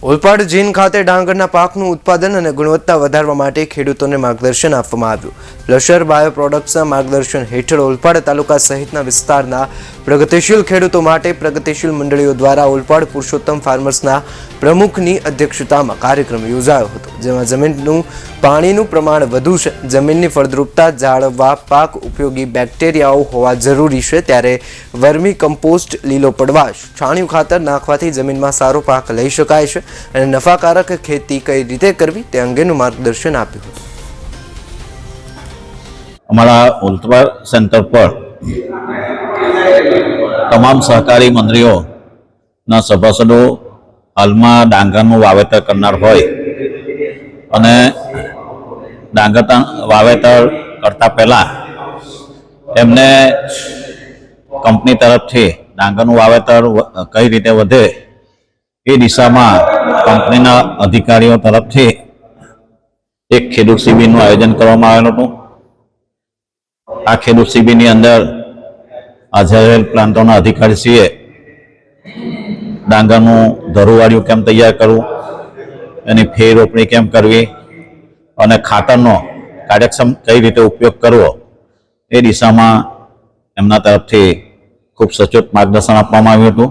ઓલપાડ જીન ખાતે ડાંગરના પાકનું ઉત્પાદન અને ગુણવત્તા વધારવા માટે ખેડૂતોને માર્ગદર્શન આપવામાં આવ્યું। લશર બાયો પ્રોડક્ટ્સના માર્ગદર્શન હેઠળ ઓલપાડ તાલુકા સહિતના વિસ્તારના પ્રગતિશીલ ખેડૂતો માટે પ્રગતિશીલ મંડળીઓ દ્વારા ઓલપાડ પુરુષોત્તમ ફાર્મર્સના પ્રમુખની અધ્યક્ષતામાં કાર્યક્રમ યોજાયો હતો, જેમાં જમીનનું પાણીનું પ્રમાણ વધુ છે, જમીનની ફળદ્રુપતા જાળવવા પાક ઉપયોગી બેક્ટેરિયાઓ હોવા જરૂરી છે, ત્યારે વર્મી કમ્પોસ્ટ, લીલો પડવાશ, છાણિયું ખાતર નાખવાથી જમીનમાં સારો પાક લઈ શકાય છે અને નફાકારક ખેતી કઈ રીતે કરવી તે અંગેનું માર્ગદર્શન આપ્યું હતું। અમારા ઓલપાડ સેન્ટર પર તમામ સહકારી મંડળીઓના સભાસદો હાલમાં ડાંગરનું વાવેતર કરનાર હોય અને ડાંગર વાવેતર કરતા પહેલા એમને કંપની તરફથી ડાંગરનું વાવેતર કઈ રીતે વધે એ દિશામાં કંપનીના અધિકારીઓ તરફથી એક ખેડૂત શિબિરનું આયોજન કરવામાં આવેલું હતું। આ ખેડૂત શિબિરની અંદર હાજર પ્લાન્ટોના અધિકારીશ્રીએ ડાંગરનું ધરુવાળિયું કેમ તૈયાર કરવું, એની ફેર રોપણી કેમ કરવી અને ખાતરનો કાર્યક્ષમ કઈ રીતે ઉપયોગ કરવો એ દિશામાં એમના તરફથી ખૂબ સચોટ માર્ગદર્શન આપવામાં આવ્યું હતું।